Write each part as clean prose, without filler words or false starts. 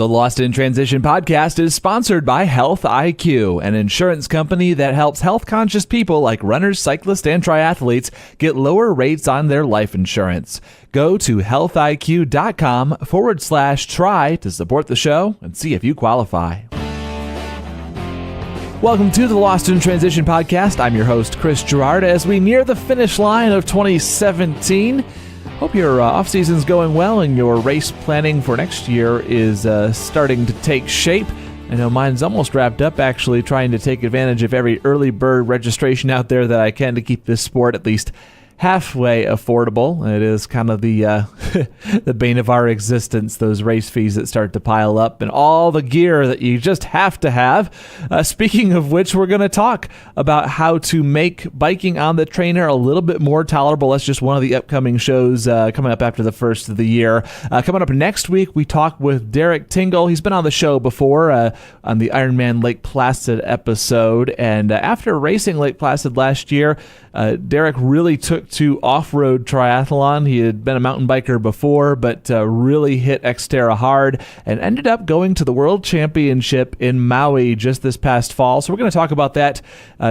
The Lost in Transition podcast is sponsored by Health IQ, an insurance company that helps health-conscious people like runners, cyclists, and triathletes get lower rates on their life insurance. Go to healthiq.com/try to support the show and see if you qualify. Welcome to the Lost in Transition podcast. I'm your host, Chris Gerard, as we near the finish line of 2017. Hope your off-season's going well and your race planning for next year is starting to take shape. I know mine's almost wrapped up, actually, trying to take advantage of every early bird registration out there that I can to keep this sport at least halfway affordable. It is kind of the the bane of our existence, those race fees that start to pile up and all the gear that you just have to have. Speaking of which, we're going to talk about how to make biking on the trainer a little bit more tolerable. That's just one of the upcoming shows coming up after the first of the year. Coming up next week, we talk with Derek Tingle. He's been on the show before on the Ironman Lake Placid episode. And after racing Lake Placid last year, Derek really took to off-road triathlon. He had been a mountain biker before, but really hit Xterra hard and ended up going to the World Championship in Maui just this past fall. So we're going to talk about that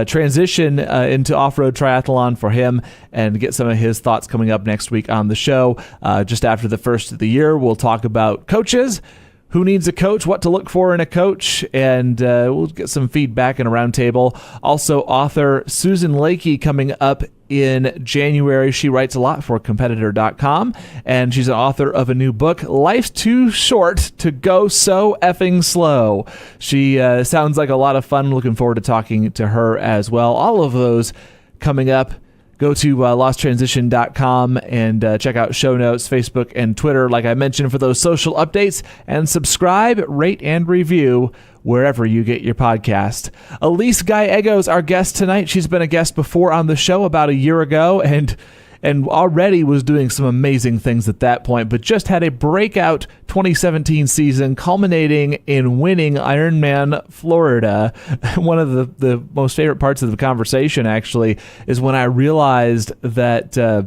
transition into off-road triathlon for him and get some of his thoughts coming up next week on the show. Just after the first of the year, we'll talk about coaches. Who needs a coach, what to look for in a coach, and we'll get some feedback in a roundtable. Also, author Susan Lakey coming up in January. She writes a lot for competitor.com, and she's an author of a new book, Life's Too Short to Go So Effing Slow. She sounds like a lot of fun. Looking forward to talking to her as well. All of those coming up. Go to losttransition.com and check out show notes, Facebook, and Twitter, like I mentioned, for those social updates. And subscribe, rate, and review wherever you get your podcast. Elyse Gallegos, our guest tonight. She's been a guest before on the show about a year ago and already was doing some amazing things at that point, but just had a breakout 2017 season culminating in winning Ironman Florida. One of the most favorite parts of the conversation, actually, is when I realized that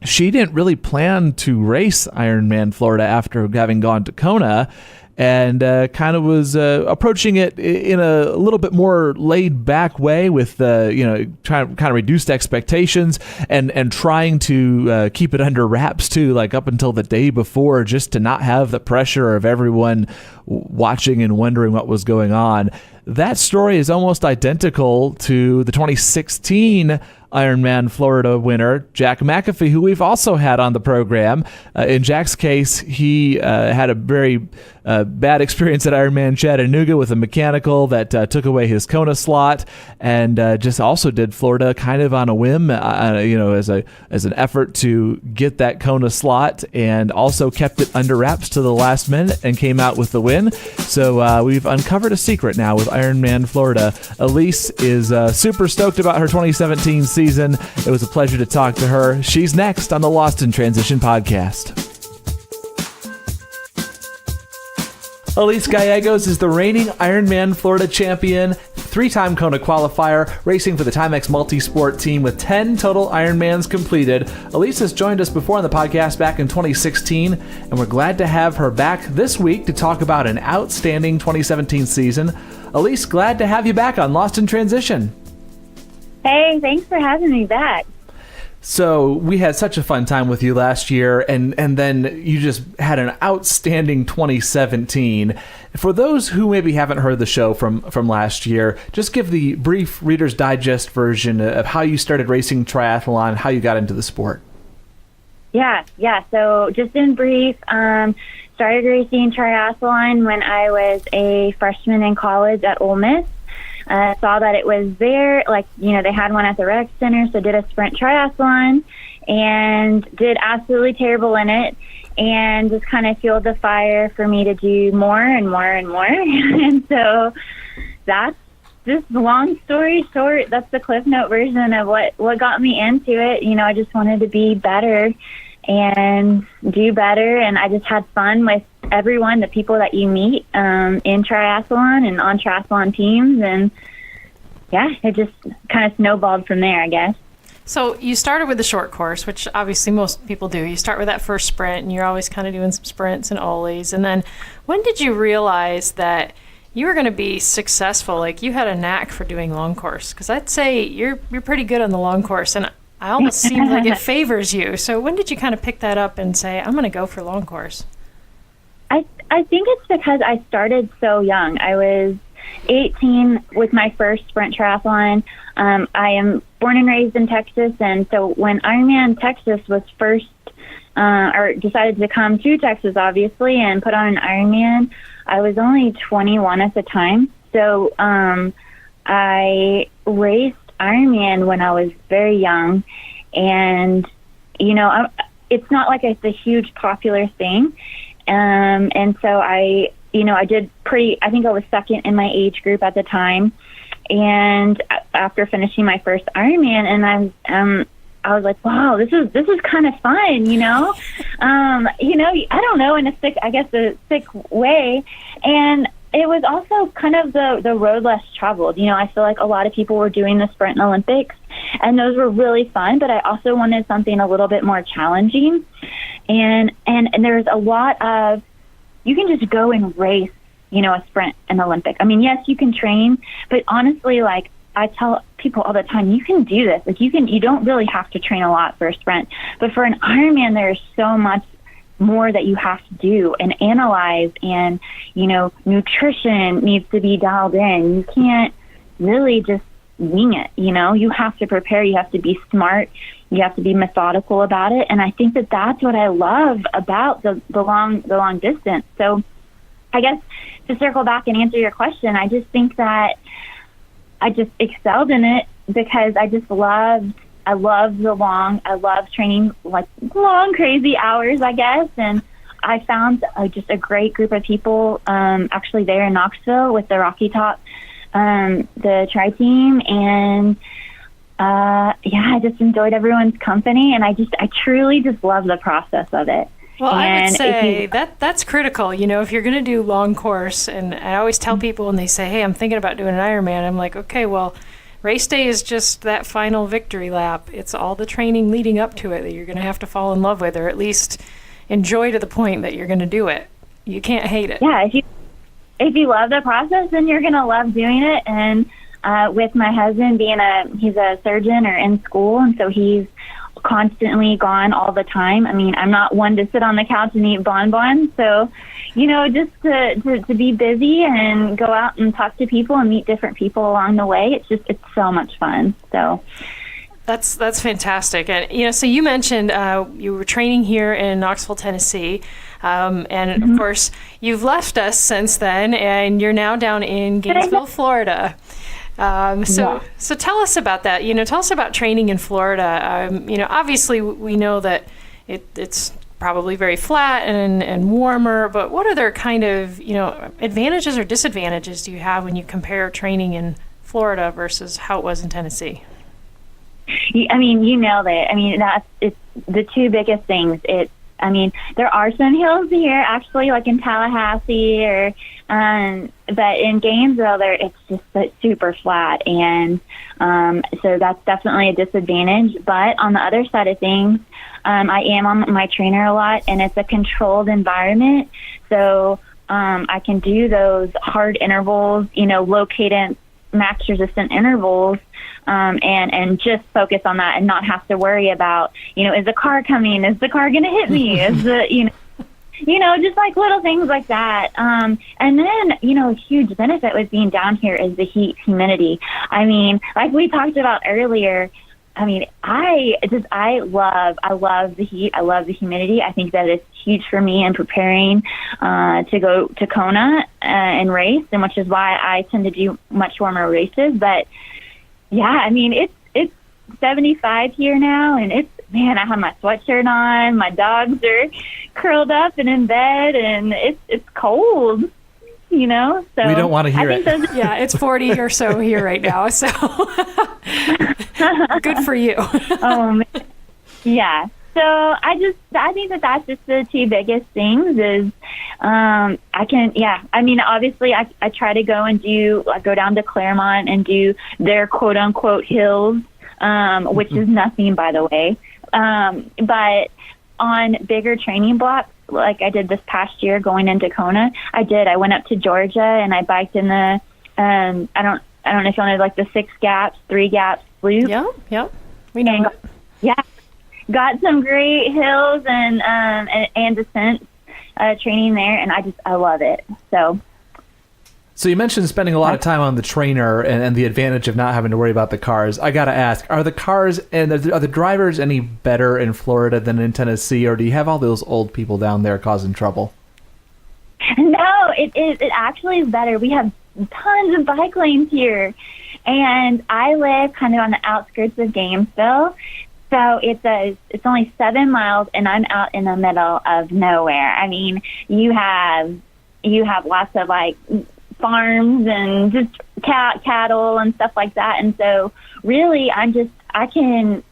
she didn't really plan to race Ironman Florida after having gone to Kona, and kind of was approaching it in a little bit more laid-back way with, trying to kind of reduced expectations and trying to keep it under wraps, too, like up until the day before, just to not have the pressure of everyone watching and wondering what was going on. That story is almost identical to the 2016 Ironman Florida winner, Jack McAfee, who we've also had on the program. In Jack's case, he had a very bad experience at Ironman Chattanooga with a mechanical that took away his Kona slot, and just also did Florida kind of on a whim, as an effort to get that Kona slot, and also kept it under wraps to the last minute and came out with the win. So we've uncovered a secret now with Ironman Florida. Elyse is super stoked about her 2017 season. It was a pleasure to talk to her. She's next on the Lost in Transition podcast. Elyse Gallegos is the reigning Ironman Florida champion, three-time Kona qualifier, racing for the Timex Multisport team with 10 total Ironmans completed. Elyse has joined us before on the podcast back in 2016, and we're glad to have her back this week to talk about an outstanding 2017 season. Elyse, glad to have you back on Lost in Transition. Hey, thanks for having me back. So we had such a fun time with you last year, and then you just had an outstanding 2017. For those who maybe haven't heard the show from last year, just give the brief Reader's Digest version of how you started racing triathlon, how you got into the sport. Yeah. So just in brief, started racing triathlon when I was a freshman in college at Ole Miss. Saw that it was there, they had one at the rec center, so did a sprint triathlon and did absolutely terrible in it, and just kind of fueled the fire for me to do more and more and more. And so that's just, long story short, that's the Cliff Note version of what got me into it. I just wanted to be better and do better, and I just had fun with everyone, the people that you meet in triathlon and on triathlon teams, and yeah, it just kind of snowballed from there, I guess. So you started with the short course, which obviously most people do. You start with that first sprint, and you're always kind of doing some sprints and ollies. And then when did you realize that you were going to be successful? Like, you had a knack for doing long course? Because I'd say you're pretty good on the long course, and I almost seems like it favors you. So when did you kind of pick that up and say, I'm going to go for long course? I think it's because I started so young. I was 18 with my first sprint triathlon. I am born and raised in Texas, and so when Ironman Texas was first, or decided to come to Texas, obviously, and put on an Ironman, I was only 21 at the time. So I raced Ironman when I was very young, and it's not like it's a huge popular thing. And so I did I think I was second in my age group at the time. And after finishing my first Ironman, and I was like, wow, this is kind of fun, I don't know, in a sick way. And it was also kind of the road less traveled. I feel like a lot of people were doing the sprint and Olympics, and those were really fun, but I also wanted something a little bit more challenging. And there's a lot of, you can just go and race, a sprint and Olympic. I mean, yes, you can train, but honestly, like I tell people all the time, you can do this. Like you don't really have to train a lot for a sprint, but for an Ironman, there's so much more that you have to do and analyze, and nutrition needs to be dialed in. You can't really just wing it. You have to prepare, you have to be smart, you have to be methodical about it. And I think that that's what I love about the long distance. So I guess to circle back and answer your question, I just think that I just excelled in it because I love training, like long, crazy hours, I guess. And I found just a great group of people, actually there in Knoxville with the Rocky Top, the tri team. And, I just enjoyed everyone's company, and I truly just love the process of it. Well, I would say that's critical. If you're going to do long course, and I always tell people when they say, hey, I'm thinking about doing an Ironman, I'm like, okay, well, race day is just that final victory lap. It's all the training leading up to it that you're going to have to fall in love with, or at least enjoy to the point that you're going to do it. You can't hate it. Yeah, if you love the process, then you're going to love doing it. And with my husband he's a surgeon or in school, and so he's constantly gone all the time. I mean, I'm not one to sit on the couch and eat bonbons. So, just to be busy and go out and talk to people and meet different people along the way, it's so much fun. So that's fantastic. And, so you mentioned you were training here in Knoxville, Tennessee. And of course, you've left us since then, and you're now down in Gainesville, Florida. So tell us about that. Tell us about training in Florida. Obviously we know that it's probably very flat and warmer, but what other kind of, advantages or disadvantages do you have when you compare training in Florida versus how it was in Tennessee? I mean, you nailed it. I mean, it's the two biggest things. There are some hills here, actually, like in Tallahassee, but in Gainesville, it's just super flat, and so that's definitely a disadvantage. But on the other side of things, I am on my trainer a lot, and it's a controlled environment, so I can do those hard intervals, low cadence, max resistant intervals, and just focus on that and not have to worry about, is the car coming? Is the car going to hit me? Is the, just like little things like that. And then, a huge benefit with being down here is the heat, humidity. I mean, like we talked about earlier, I mean, I love the heat. I love the humidity. I think that it's huge for me in preparing to go to Kona and race, and which is why I tend to do much warmer races. But yeah, I mean, it's 75 here now, and I have my sweatshirt on. My dogs are curled up and in bed, and it's cold. So we don't want to hear it. Yeah, it's 40 or so here right now, so good for you. Oh, man. Yeah. So I think that that's just the two biggest things is obviously I try to go down to Claremont and do their quote unquote hills which is nothing, by the way. But on bigger training blocks, like I did this past year going into Kona, I went up to Georgia and I biked in the, I don't know if you know, like the 6 gaps, 3 gaps loop. Yeah. We know. Got some great hills and descents training there, and I love it. So you mentioned spending a lot of time on the trainer and the advantage of not having to worry about the cars. I got to ask, are the cars and are the drivers any better in Florida than in Tennessee, or do you have all those old people down there causing trouble? No, it actually is better. We have tons of bike lanes here, and I live kind of on the outskirts of Gainesville. So it's only 7 miles, and I'm out in the middle of nowhere. I mean, you have lots of like farms and just cattle and stuff like that. And so really I can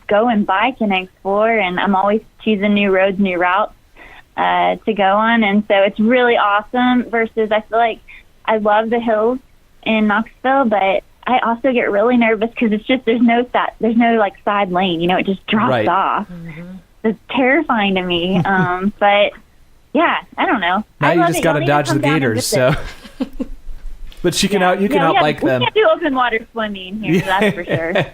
go and bike and explore, and I'm always choosing new roads, new routes to go on. And so it's really awesome versus I feel like I love the hills in Knoxville, but I also get really nervous because it's just, there's no like side lane, it just drops off. Mm-hmm. It's terrifying to me. But yeah, I don't know. Now you just got to dodge the gators, so. But you can outbike them. We can't do open water swimming here, so that's for sure.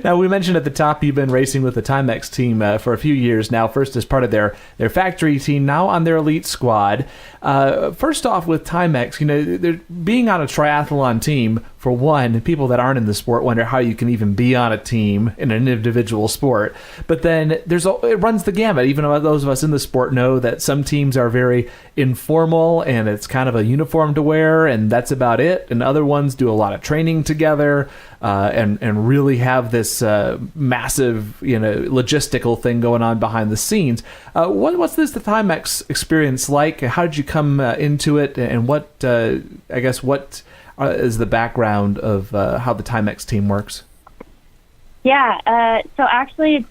Now, we mentioned at the top you've been racing with the Timex team for a few years now, first as part of their factory team, now on their elite squad. First off, with Timex, they're being on a triathlon team, for one, people that aren't in the sport wonder how you can even be on a team in an individual sport. But then it runs the gamut. Even those of us in the sport know that some teams are very informal and it's kind of a uniform to wear, and that's about it. And other ones do a lot of training together and really have this massive, logistical thing going on behind the scenes. What's the Timex experience like? How did you come into it, and what is the background of how the Timex team works? Yeah, so actually it's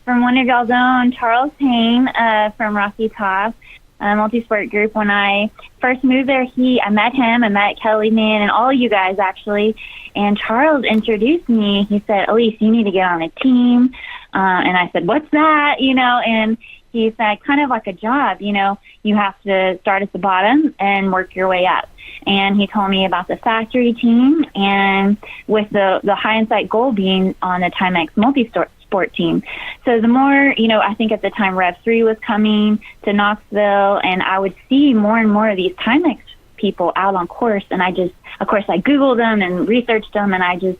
from one of y'all's own, Charles Payne from Rocky Top Multisport Group. When I first moved there, I met him, I met Kelly Man and all you guys actually, and Charles introduced me. He said, Elyse, you need to get on a team. And I said, what's that? And he said, kind of like a job, you have to start at the bottom and work your way up. And he told me about the factory team, and with the hindsight goal being on the Timex multi-sport team. So the more, I think at the time Rev 3 was coming to Knoxville, and I would see more and more of these Timex people out on course. And I Googled them and researched them, and I just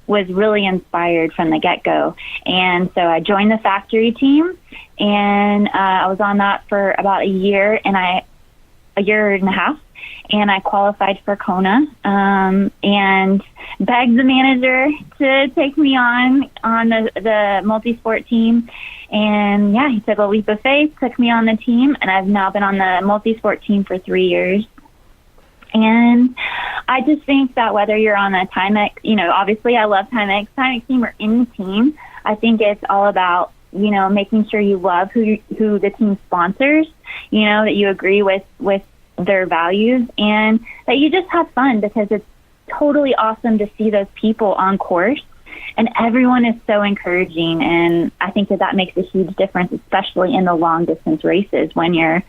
was really inspired from the get-go. And so I joined the factory team, and I was on that for about a year and a half. And I qualified for Kona, and begged the manager to take me on the multi-sport team. And yeah, he took a leap of faith, took me on the team, and I've now been on the multi-sport team for 3 years. And I just think that whether you're on a Timex, obviously I love Timex team or any team, I think it's all about, making sure you love who the team sponsors, that you agree with their values, and that you just have fun, because it's totally awesome to see those people on course, and everyone is so encouraging. And I think that makes a huge difference, especially in the long distance races, when you're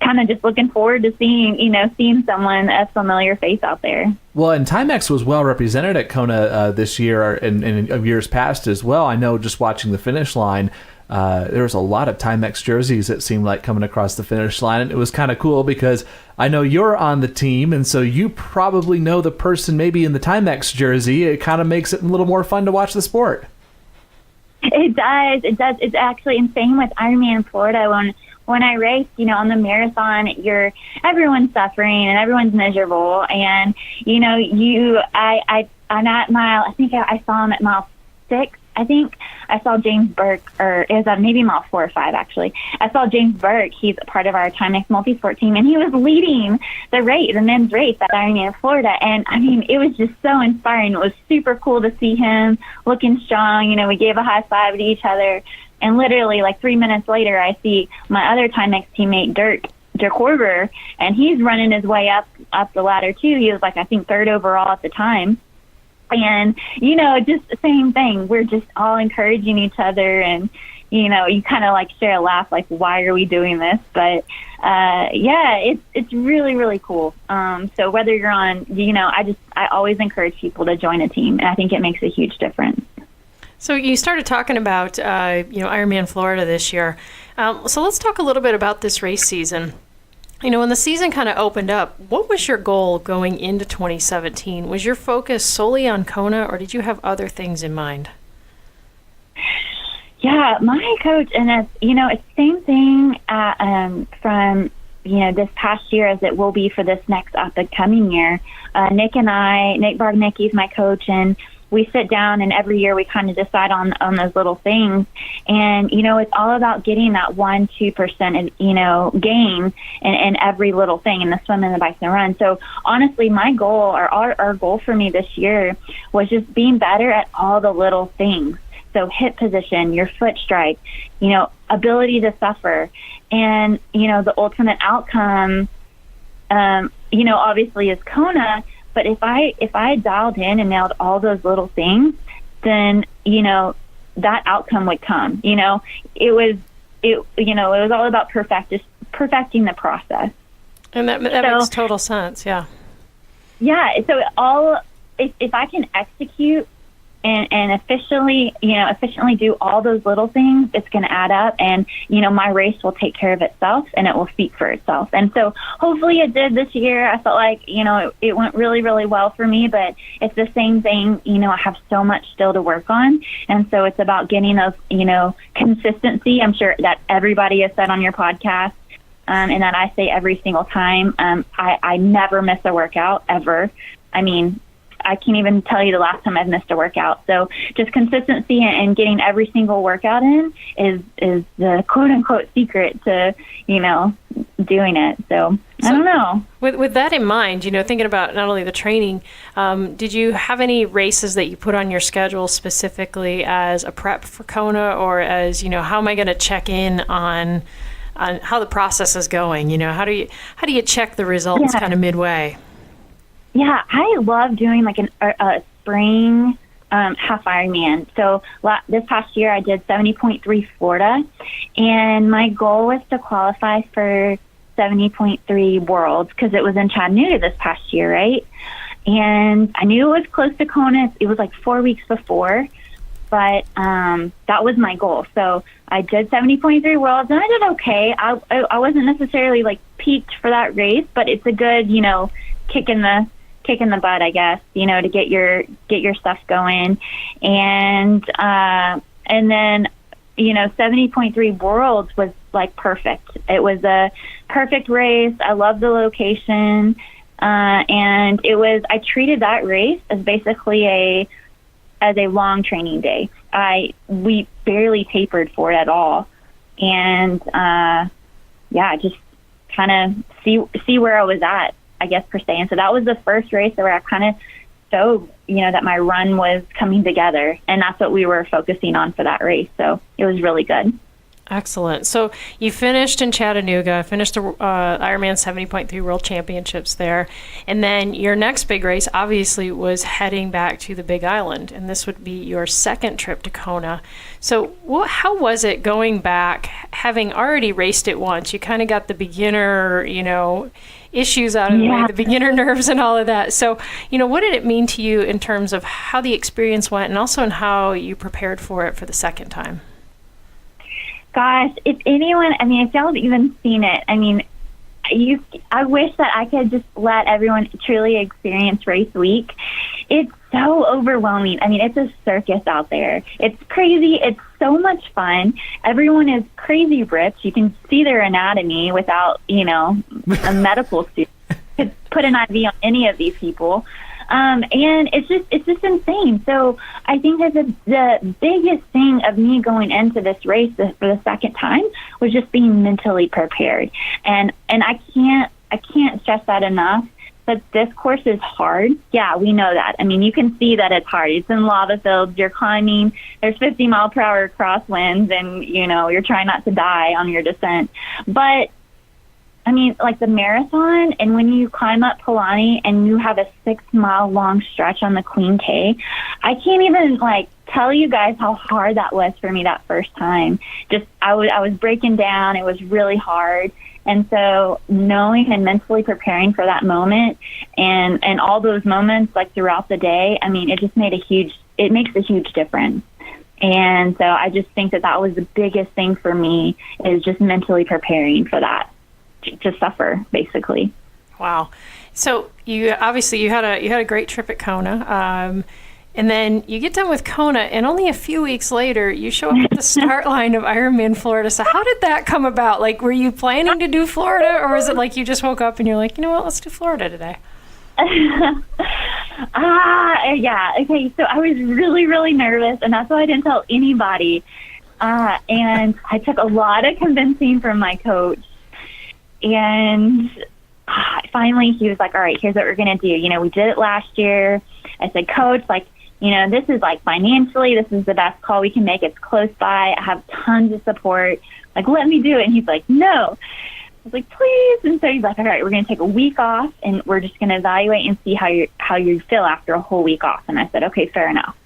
kind of just looking forward to seeing someone, a familiar face out there. Well, and Timex was well represented at Kona this year and in years past as well. I know, just watching the finish line, there was a lot of Timex jerseys, it seemed like, coming across the finish line. And it was kind of cool because I know you're on the team, and so you probably know the person maybe in the Timex jersey. It kind of makes it a little more fun to watch the sport. It does. It's actually insane with Ironman Florida. When I race, on the marathon, everyone's suffering and everyone's miserable. And, I'm at I think I saw him at mile 6. I think I saw James Burke, or is that maybe mile 4 or 5 actually. I saw James Burke. He's a part of our Timex multisport team, and he was leading the men's race at Ironman Florida. And I mean, it was just so inspiring. It was super cool to see him looking strong. We gave a high five to each other. And literally, like 3 minutes later, I see my other Timex teammate, Dirk Horber, and he's running his way up the ladder too. He was like, I think, 3rd overall at the time. And, just the same thing. We're just all encouraging each other, and, you kind of like share a laugh, like, why are we doing this? But, it's really, really cool. So whether you're on, I always encourage people to join a team, and I think it makes a huge difference. So you started talking about, Ironman Florida this year. So let's talk a little bit about this race season. When the season kind of opened up, what was your goal going into 2017? Was your focus solely on Kona, or did you have other things in mind? Yeah, my coach, and it's the same thing from this past year as it will be for this next up and coming year. Nick Bargnicki's my coach, and we sit down, and every year we kind of decide on those little things. And, it's all about getting that 1-2%, gain in every little thing in the swim and the bike and the run. So honestly, my goal, or our goal for me this year, was just being better at all the little things. So hip position, your foot strike, ability to suffer, and, the ultimate outcome, obviously is Kona. But if I dialed in and nailed all those little things, then, that outcome would come. It was all about perfecting the process. And that makes total sense. Yeah. Yeah. So if I can execute and efficiently do all those little things, it's going to add up, and, my race will take care of itself, and it will speak for itself. And so hopefully it did this year. I felt like, it went really, really well for me, but it's the same thing. I have so much still to work on. And so it's about getting those, consistency. I'm sure that everybody has said on your podcast, and that I say every single time. I never miss a workout ever. I mean, I can't even tell you the last time I've missed a workout. So just consistency and getting every single workout in is the quote unquote secret to, doing it. So I don't know. With that in mind, thinking about not only the training, did you have any races that you put on your schedule specifically as a prep for Kona, or as, how am I going to check in on how the process is going? How do you check the results kind of midway? Yeah, I love doing like a spring half Ironman. So this past year I did 70.3 Florida, and my goal was to qualify for 70.3 Worlds because it was in Chattanooga this past year, right? And I knew it was close to Kona. It was like 4 weeks before, but that was my goal. So I did 70.3 Worlds, and I did okay. I wasn't necessarily like peaked for that race, but it's a good, kick in the butt, I guess, to get your stuff going. And then, 70.3 Worlds was like perfect. It was a perfect race. I love the location. And I treated that race as basically a long training day. We barely tapered for it at all. And, just kind of see where I was at, I guess, per se. And so that was the first race where I kind of showed, that my run was coming together, and that's what we were focusing on for that race. So it was really good. Excellent. So you finished in Chattanooga, finished the Ironman 70.3 World Championships there, and then your next big race obviously was heading back to the Big Island, and this would be your second trip to Kona. So how was it going back, having already raced it once? You kind of got the beginner, issues out of the way, the beginner nerves and all of that. So, what did it mean to you in terms of how the experience went, and also in how you prepared for it for the second time? Gosh, if anyone, if y'all have even seen it, I wish that I could just let everyone truly experience race week. It's so overwhelming. It's a circus out there. It's crazy. It's so much fun. Everyone is crazy rich. You can see their anatomy without, a medical suit. Could put an IV on any of these people. And it's just insane. So I think that the biggest thing of me going into this race for the second time was just being mentally prepared. And I can't stress that enough. But this course is hard. Yeah, we know that. You can see that it's hard. It's in lava fields. You're climbing. There's 50 mile per hour crosswinds, and you're trying not to die on your descent. But I mean, like the marathon, and when you climb up Palani and you have a 6-mile long stretch on the Queen K, I can't even like tell you guys how hard that was for me that first time. Just I was breaking down. It was really hard. And so knowing and mentally preparing for that moment and all those moments like throughout the day, I mean, it just makes a huge difference. And so I just think that was the biggest thing for me, is just mentally preparing for that, to suffer, basically. Wow. So you had a great trip at Kona. And then you get done with Kona, and only a few weeks later, you show up at the start line of Ironman Florida. So how did that come about? Like, were you planning to do Florida, or was it like you just woke up and you're like, you know what, let's do Florida today? Yeah. Okay. So I was really, really nervous, and that's why I didn't tell anybody. And I took a lot of convincing from my coach. And finally, he was like, all right, here's what we're going to do. You know, we did it last year. I said, Coach, like, you know, this is like financially, this is the best call we can make. It's close by. I have tons of support. Like, let me do it. And he's like, no. I was like, please. And so he's like, all right, we're going to take a week off, and we're just going to evaluate and see how you feel after a whole week off. And I said, okay, fair enough.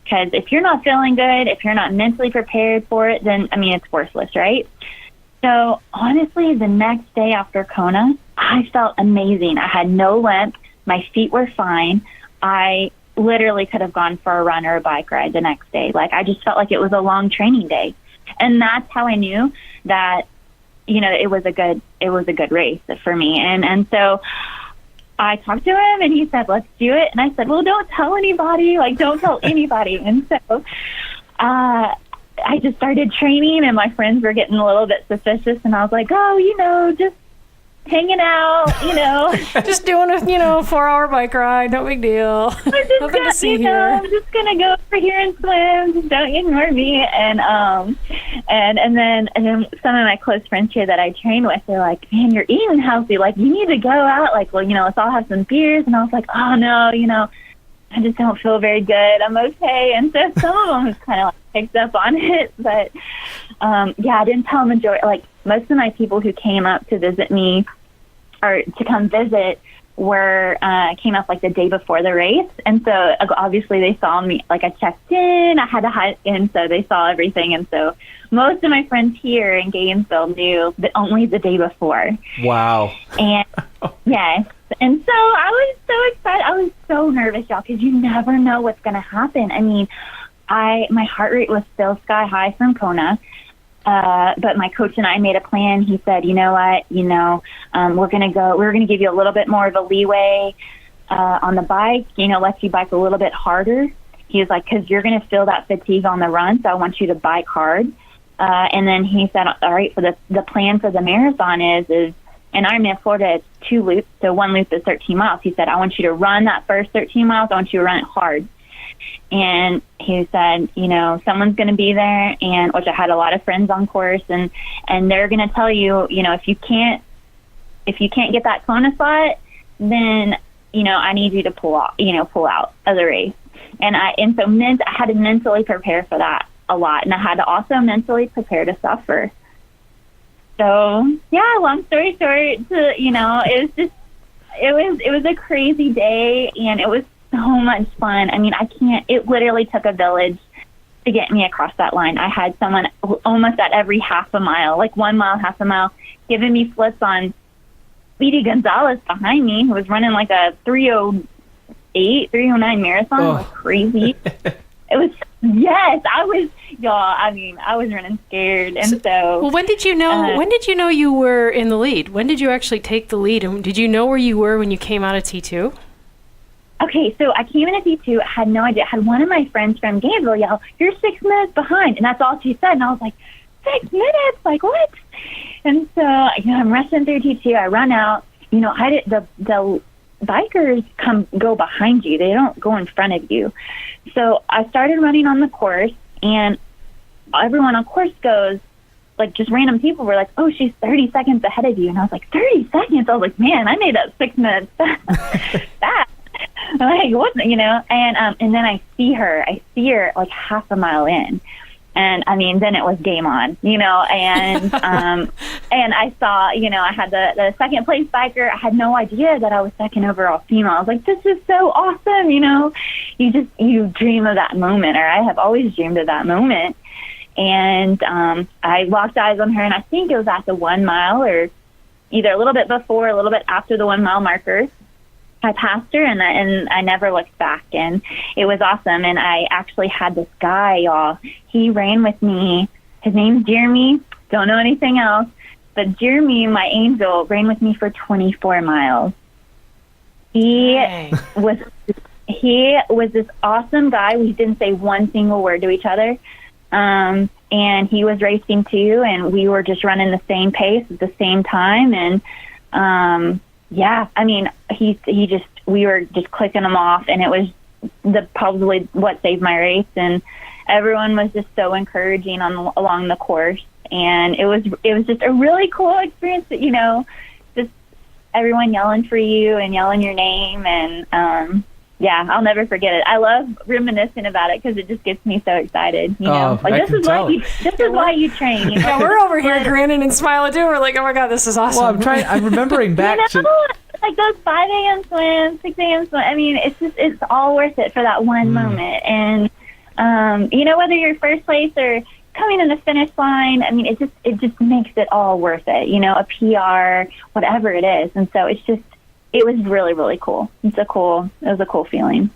Because if you're not feeling good, if you're not mentally prepared for it, then, I mean, it's worthless, right? So honestly, the next day after Kona, I felt amazing. I had no limp. My feet were fine. I literally could have gone for a run or a bike ride the next day. Like, I just felt like it was a long training day. And that's how I knew that, you know, it was a good race for me. And so I talked to him, and he said, let's do it. And I said, well, don't tell anybody. Like, don't tell anybody. And so I just started training, and my friends were getting a little bit suspicious, and I was like, oh, you know, just hanging out, you know. Just doing a 4-hour bike ride, no big deal. Nothing to see here. I'm just gonna go over here and swim. Just don't ignore me. And then some of my close friends here that I train with, they're like, man, you're eating healthy. Like, you need to go out. Like, well, you know, let's all have some beers. And I was like, oh no, you know, I just don't feel very good. I'm okay. And so some of them kind of like picked up on it, but I didn't tell them most of my people who came up to visit me or to come visit came up like the day before the race. And so obviously they saw me, like I checked in, I had to hide in, so they saw everything. And so most of my friends here in Gainesville knew that only the day before. Wow. And yes. And so I was so excited. I was so nervous, y'all, because you never know what's going to happen. I mean, my heart rate was still sky high from Kona. But my coach and I made a plan. He said, you know what, we're going to give you a little bit more of a leeway on the bike, let you bike a little bit harder. He was like, because you're going to feel that fatigue on the run, so I want you to bike hard. And then he said, all right, for the plan for the marathon is in Ironman Florida, it's 2 loops, so 1 loop is 13 miles. He said, I want you to run that first 13 miles. I want you to run it hard. And he said, someone's going to be there, and which I had a lot of friends on course, and they're going to tell you, if you can't get that Kona spot, then, I need you to pull out of the race. And so I had to mentally prepare for that a lot, and I had to also mentally prepare to suffer. So yeah, long story short, it was a crazy day, and it was so much fun. I mean, it literally took a village to get me across that line. I had someone almost at every half a mile, like 1 mile, half a mile, giving me flips on Speedy Gonzalez behind me, who was running like a 3:08, 3:09 marathon. It was crazy. It was, yes, I was running scared. And so well, when did you know you were in the lead? When did you actually take the lead? And did you know where you were when you came out of T2? Okay, so I came in at T2. I had no idea. I had one of my friends from Gainesville yell, "You're 6 minutes behind." And that's all she said. And I was like, 6 minutes? Like, what? And so, I'm rushing through T2. I run out. The bikers go behind you. They don't go in front of you. So I started running on the course, and everyone on course goes, like, just random people were like, "Oh, she's 30 seconds ahead of you." And I was like, 30 seconds? I was like, man, I made up 6 minutes fast. Like, what, and then I see her like half a mile in, And I mean, then it was game on, you know, and and I saw, you know, I had the second place biker. I had no idea that I was second overall female. I was like, this is so awesome, you know. You dream of that moment, or I have always dreamed of that moment. And I locked eyes on her, and I think it was at the 1 mile, or either a little bit before, a little bit after the 1 mile marker. I passed her, and I never looked back, and it was awesome. And I actually had this guy, y'all. He ran with me. His name's Jeremy. Don't know anything else, but Jeremy, my angel, ran with me for 24 miles. He was this awesome guy. We didn't say one single word to each other, and he was racing too, and we were just running the same pace at the same time, and yeah, I mean, we were just clicking them off, and it was probably what saved my race. And everyone was just so encouraging along the course, and it was just a really cool experience. That, you know, just everyone yelling for you and yelling your name, and yeah, I'll never forget it. I love reminiscing about it because it just gets me so excited. You know, like this is why you train. You know? Yeah, we're over here grinning and smiling too. We're like, oh my God, this is awesome. Well, I'm remembering back to like those 5 a.m. swims, 6 a.m. swims. I mean, it's all worth it for that one moment. And you know, whether you're first place or coming in the finish line, I mean, it just makes it all worth it. You know, a PR, whatever it is. And so it was really, really cool. It was a cool feeling.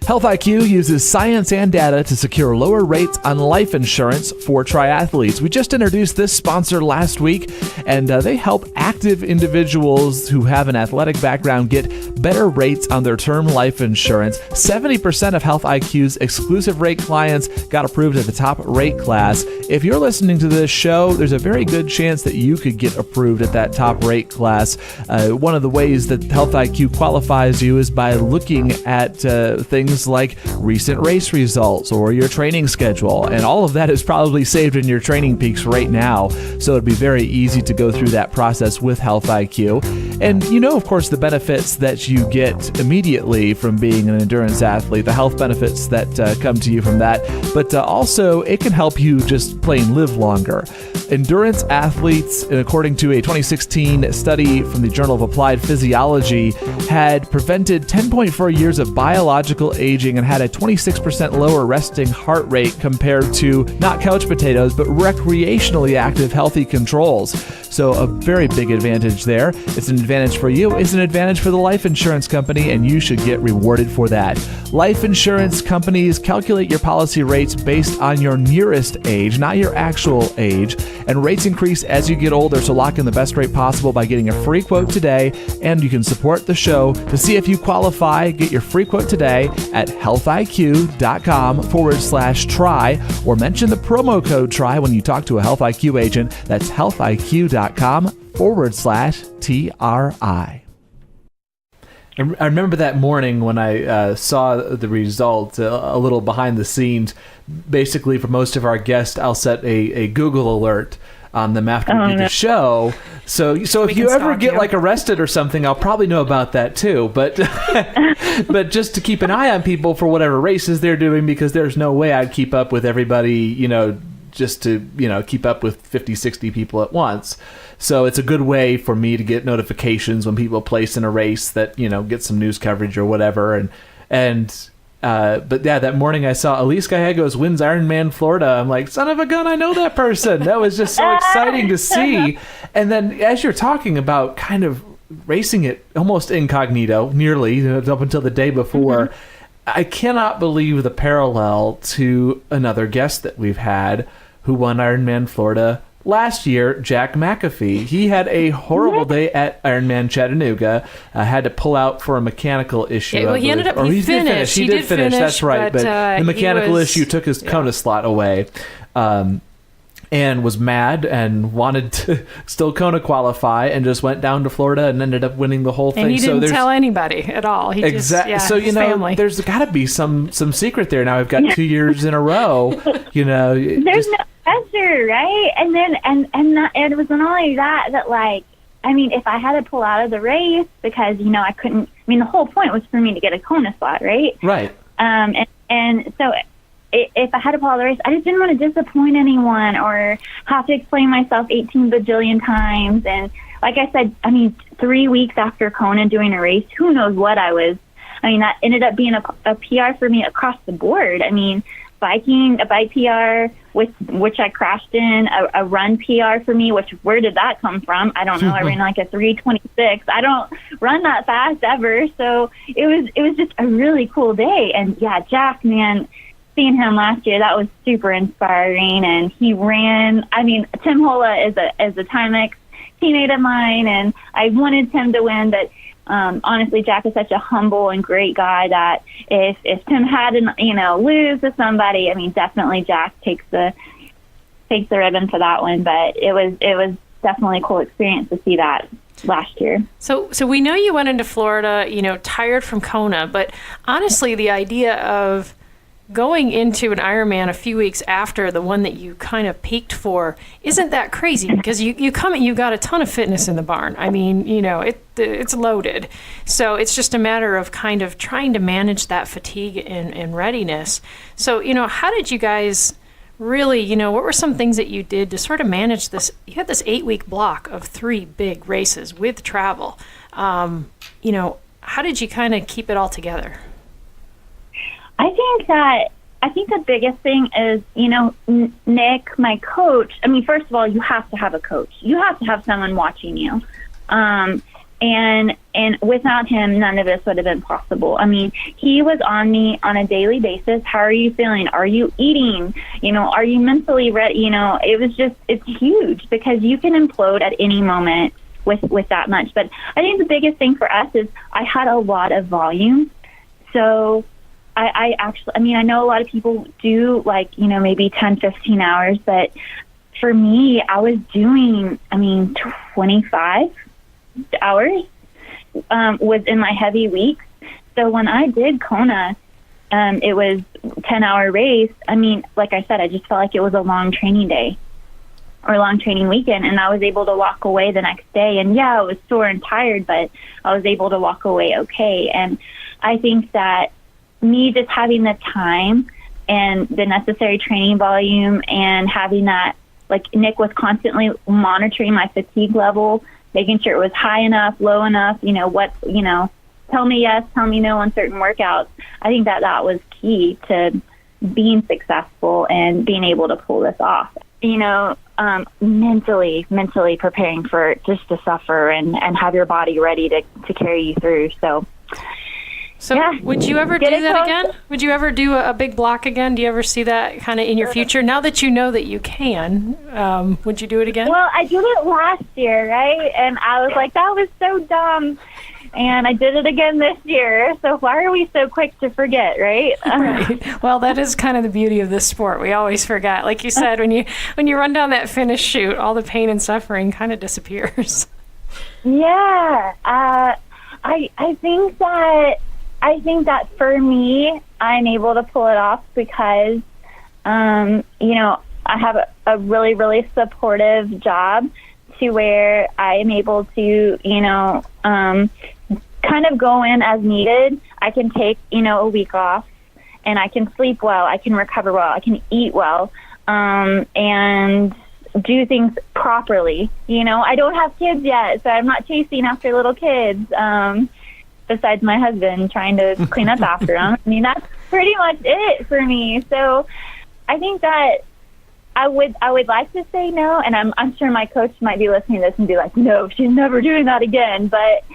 Health IQ uses science and data to secure lower rates on life insurance for triathletes. We just introduced this sponsor last week, and they help active individuals who have an athletic background get better rates on their term life insurance. 70% of Health IQ's exclusive rate clients got approved at the top rate class. If you're listening to this show, there's a very good chance that you could get approved at that top rate class. One of the ways that Health IQ qualifies you is by looking at things like recent race results or your training schedule, and all of that is probably saved in your Training Peaks right now, so it'd be very easy to go through that process with Health IQ. And you know, of course, the benefits that you get immediately from being an endurance athlete, the health benefits that come to you from that, but also it can help you just plain live longer. Endurance athletes, according to a 2016 study from the Journal of Applied Physiology, had prevented 10.4 years of biological aging and had a 26% lower resting heart rate compared to not couch potatoes, but recreationally active healthy controls. So a very big advantage there. It's an advantage for you. It's an advantage for the life insurance company, and you should get rewarded for that. Life insurance companies calculate your policy rates based on your nearest age, not your actual age, and rates increase as you get older, so lock in the best rate possible by getting a free quote today, and you can support the show. To see if you qualify, get your free quote today at healthiq.com/try, or mention the promo code TRY when you talk to a Health IQ agent. That's healthiq.com/TRI. I remember that morning when I saw the result, a little behind the scenes. Basically, for most of our guests, I'll set a Google alert on them after we do the show. So if you ever get like arrested or something, I'll probably know about that too. But but just to keep an eye on people for whatever races they're doing, because there's no way I'd keep up with everybody, you know, just to, you know, keep up with 50, 60 people at once. So it's a good way for me to get notifications when people place in a race that, you know, get some news coverage or whatever. But yeah, that morning I saw Elyse Gallegos wins Ironman Florida. I'm like, son of a gun, I know that person. That was just so exciting to see. And then as you're talking about kind of racing it almost incognito, nearly, up until the day before, I cannot believe the parallel to another guest that we've had who won Ironman Florida last year, Jack McAfee. He had a horrible day at Ironman Chattanooga. Had to pull out for a mechanical issue. Yeah, well, he ended up He did finish. That's right. But the mechanical issue took his Kona slot away. And was mad and wanted to still Kona qualify, and just went down to Florida and ended up winning the whole thing. And he didn't tell anybody at all. He exactly. So you know, family. There's got to be some secret there. Now we've got 2 years in a row. You know, there's no pressure, right? And then and it was not only that like, I mean, if I had to pull out of the race because, you know, I couldn't. I mean, the whole point was for me to get a Kona slot, right? Right. And so if I had to follow the race, I just didn't want to disappoint anyone or have to explain myself 18 bajillion times. And like I said, 3 weeks after Kona doing a race, who knows what I was. That ended up being a PR for me across the board. Biking, a bike PR, which I crashed in, a run PR for me, where did that come from? I don't know. I ran like a 3:26. I don't run that fast ever. So it was just a really cool day. And yeah, Jack, man, seeing him last year, that was super inspiring. And he ran, Tim Hola is a Timex teammate of mine, and I wanted Tim to win, but honestly, Jack is such a humble and great guy that if Tim had to, lose to somebody, definitely Jack takes the ribbon for that one. But it was definitely a cool experience to see that last year. So we know you went into Florida, tired from Kona, but honestly, the idea of going into an Ironman a few weeks after the one that you kind of peaked for isn't that crazy, because you got a ton of fitness in the barn. It's loaded. So it's just a matter of kind of trying to manage that fatigue and readiness. So, how did you guys really, what were some things that you did to sort of manage this? You had this 8-week block of 3 big races with travel. How did you kind of keep it all together? I think the biggest thing is, Nick, my coach. First of all, you have to have a coach. You have to have someone watching you. And without him, none of this would have been possible. He was on me on a daily basis. How are you feeling? Are you eating? Are you mentally ready? It's huge, because you can implode at any moment with that much. But I think the biggest thing for us is I had a lot of volume. So I actually, I know a lot of people do maybe 10, 15 hours, but for me, I was doing, 25 hours was in my heavy weeks. So when I did Kona, it was 10-hour race. Like I said, I just felt like it was a long training day or a long training weekend, and I was able to walk away the next day. And yeah, I was sore and tired, but I was able to walk away okay. And I think that me just having the time and the necessary training volume and having that, Nick was constantly monitoring my fatigue level, making sure it was high enough, low enough, tell me yes, tell me no on certain workouts. I think that was key to being successful and being able to pull this off. Mentally preparing for just to suffer and have your body ready to carry you through. So yeah. Would you ever do that again? Would you ever do a big block again? Do you ever see that kind of in your future? Now that you know that you can, would you do it again? Well, I did it last year, right? And I was like, that was so dumb. And I did it again this year. So why are we so quick to forget, right? Right. Well, that is kind of the beauty of this sport. We always forget. Like you said, when you run down that finish chute, all the pain and suffering kind of disappears. Yeah. I think that for me, I'm able to pull it off because, I have a really, really supportive job to where I am able to, kind of go in as needed. I can take, a week off, and I can sleep well. I can recover well. I can eat well, and do things properly. I don't have kids yet, so I'm not chasing after little kids. Besides my husband trying to clean up after them. That's pretty much it for me. So I think that I would like to say no, and I'm sure my coach might be listening to this and be like, no, she's never doing that again. But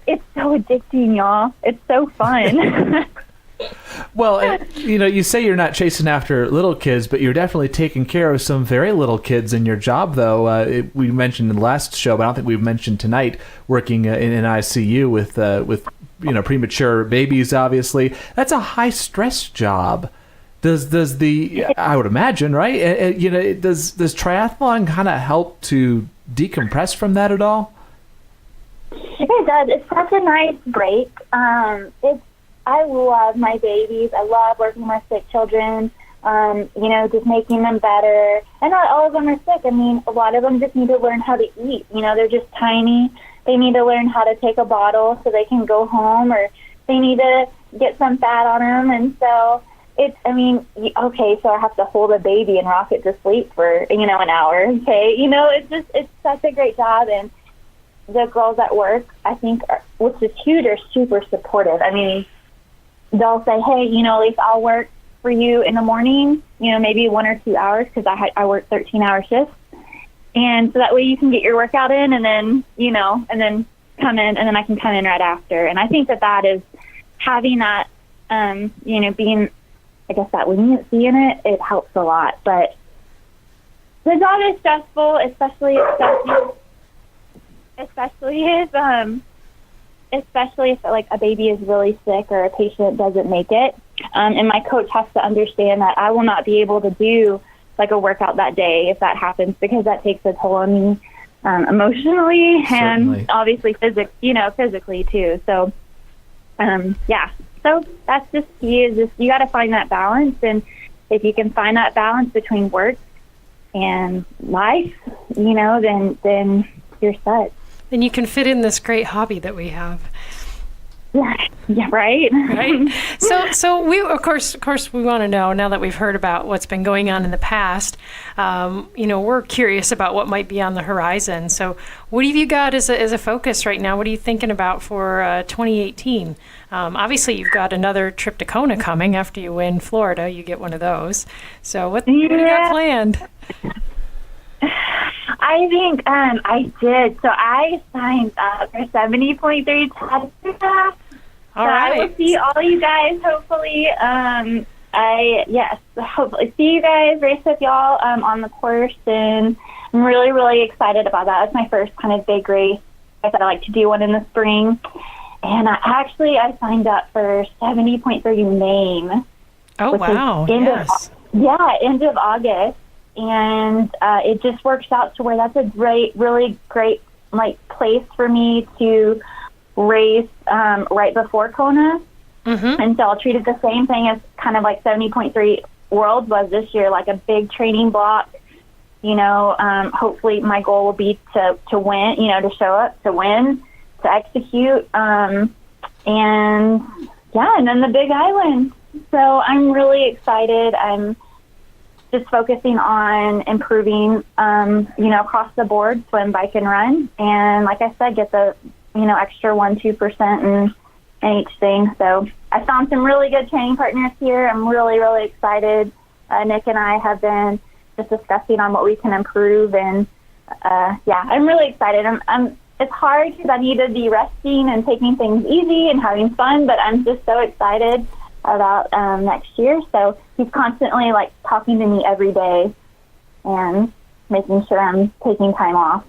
it's so addicting, y'all. It's so fun. Well, you say you're not chasing after little kids, but you're definitely taking care of some very little kids in your job, though. We mentioned in the last show, but I don't think we've mentioned tonight, working in an ICU with premature babies. Obviously, that's a high stress job. I would imagine, right? Does triathlon kind of help to decompress from that at all? It does. It's such a nice break. I love my babies. I love working with sick children, just making them better. And not all of them are sick. A lot of them just need to learn how to eat. They're just tiny. They need to learn how to take a bottle so they can go home, or they need to get some fat on them. And so okay, so I have to hold a baby and rock it to sleep for, an hour. Okay. It's such a great job. And the girls at work, I think, which is huge, are super supportive. I mean, they'll say, hey, Elyse, I'll work for you in the morning, maybe 1 or 2 hours, because I work 13-hour shifts. And so that way you can get your workout in and then, and then come in, and then I can come in right after. And I think that is having that, being, I guess, that leniency in it, it helps a lot. But the job is stressful, especially if like a baby is really sick or a patient doesn't make it. And my coach has to understand that I will not be able to do like a workout that day if that happens, because that takes a toll on me emotionally. Certainly. And obviously physically too. So, so that's just key, is just you got to find that balance. And if you can find that balance between work and life, then you're set. Then you can fit in this great hobby that we have. Yeah, right. Right. So we, of course, we want to know, now that we've heard about what's been going on in the past, we're curious about what might be on the horizon. So what have you got as a focus right now? What are you thinking about for 2018? Obviously, you've got another trip to Kona coming after you win Florida. You get one of those. So what do you got planned? I think I did. So I signed up for 70.3 test. All right. I will see all you guys, hopefully. Hopefully see you guys, race with y'all on the course, and I'm really, really excited about that. It's my first kind of big race. I thought I'd like to do one in the spring. And I signed up for 70.3 Maine. Oh, wow. End of August. And it just works out to where that's a really great place for me to race right before Kona. Mm-hmm. And so I'll treat it the same thing as kind of like 70.3 Worlds was this year, like a big training block. Hopefully my goal will be to win, to show up, to win, to execute. And then the Big Island. So I'm really excited. I'm just focusing on improving, across the board, swim, bike, and run. And like I said, get the, extra 1-2% in each thing. So I found some really good training partners here. I'm really, really excited. Nick and I have been just discussing on what we can improve. And, I'm really excited. It's hard because I need to be resting and taking things easy and having fun, but I'm just so excited about next year. So he's constantly talking to me every day and making sure I'm taking time off.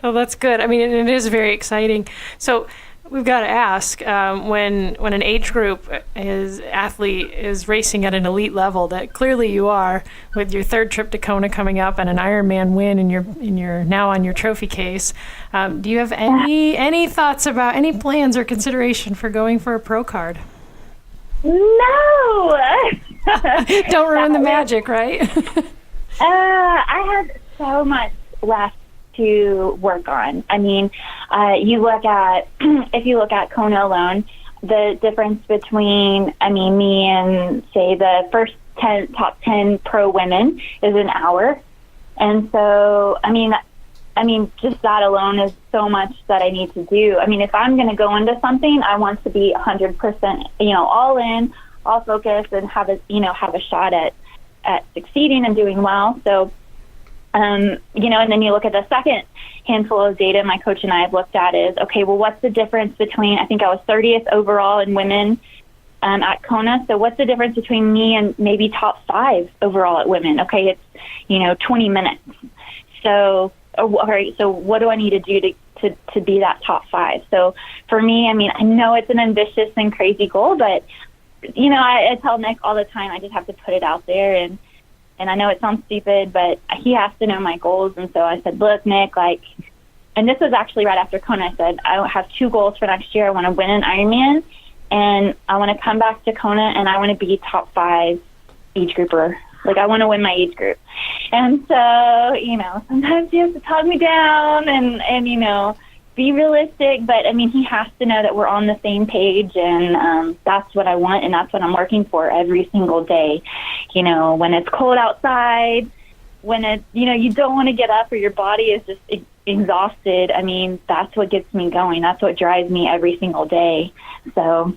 Oh, that's good. I mean, it is very exciting. So we've got to ask, when an age group athlete is racing at an elite level, that clearly you are, with your third trip to Kona coming up and an Ironman win, and you're now on your trophy case. Do you have any thoughts about any plans or consideration for going for a pro card? No. Don't ruin the magic, right? I have so much left to work on. I mean, if you look at Kona alone, the difference between, me and say the first top 10 pro women is an hour. And so, just that alone is so much that I need to do. If I'm going to go into something, I want to be 100%, all in, all focused, and have a shot at succeeding and doing well. So, and then you look at the second handful of data my coach and I have looked at is, okay, well, what's the difference between, I think I was 30th overall in women at Kona. So what's the difference between me and maybe top 5 overall at women? Okay, it's, 20 minutes. So, all right, so what do I need to do to be that top 5? So for me, I know it's an ambitious and crazy goal, but, I tell Nick all the time, I just have to put it out there. And I know it sounds stupid, but he has to know my goals. And so I said, look, Nick, and this was actually right after Kona, I said, I have 2 goals for next year. I want to win an Ironman, and I want to come back to Kona, and I want to be top 5 age grouper. I want to win my age group. And so, sometimes you have to talk me down and be realistic, but I mean, he has to know that we're on the same page, and that's what I want, and that's what I'm working for every single day. You know, when it's cold outside, when it's, you know, you don't want to get up or your body is just exhausted. I mean, that's what gets me going. That's what drives me every single day. So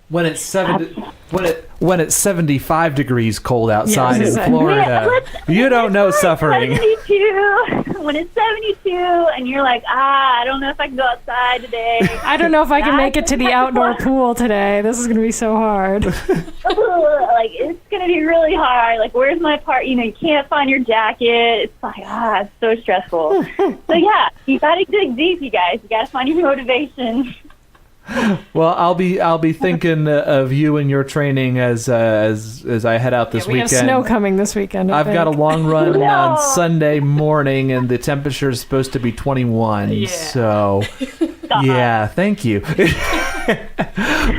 when it's 75 degrees cold outside in Florida, you don't know suffering. 72, when it's 72 and you're like, I don't know if I can go outside today. I don't know if I can make it to the outdoor pool today. This is going to be so hard. Like, it's going to be really hard. Like, where's my part? You know, you can't find your jacket. It's like, it's so stressful. So yeah, you got to dig deep, you guys. You got to find your motivation. Well, I'll be thinking of you and your training as I head out this weekend. We have snow coming this weekend. I've got a long run on Sunday morning, and the temperature is supposed to be 21. Yeah. So, yeah, thank you.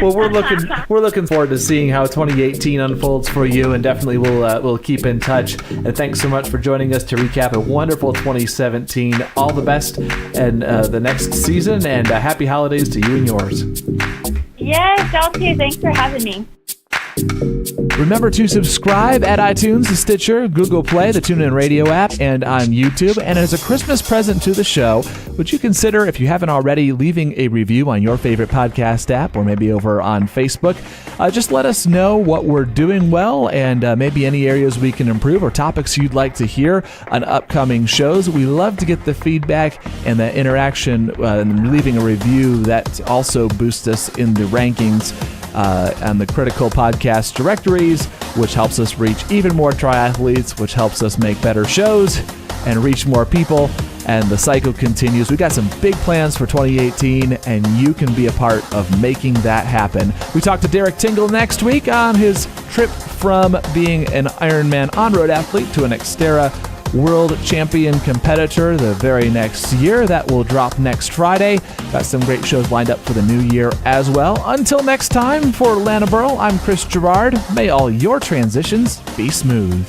Well, we're looking forward to seeing how 2018 unfolds for you, and definitely we'll keep in touch. And thanks so much for joining us to recap a wonderful 2017. All the best and the next season, and happy holidays to you and yours. Yes, y'all too. Thanks for having me. Remember to subscribe at iTunes, Stitcher, Google Play, the TuneIn Radio app, and on YouTube. And as a Christmas present to the show, would you consider, if you haven't already, leaving a review on your favorite podcast app or maybe over on Facebook? Just let us know what we're doing well and maybe any areas we can improve or topics you'd like to hear on upcoming shows. We love to get the feedback and the interaction, and leaving a review that also boosts us in the rankings on the critical podcast directories, which helps us reach even more triathletes, which helps us make better shows and reach more people. And the cycle continues. We got some big plans for 2018, and you can be a part of making that happen. We talk to Derek Tingle next week on his trip from being an Ironman on-road athlete to an Xterra World Champion competitor the very next year. That will drop next Friday. Got some great shows lined up for the new year as well. Until next time, for Lana Burl, I'm Chris Gerard. May all your transitions be smooth.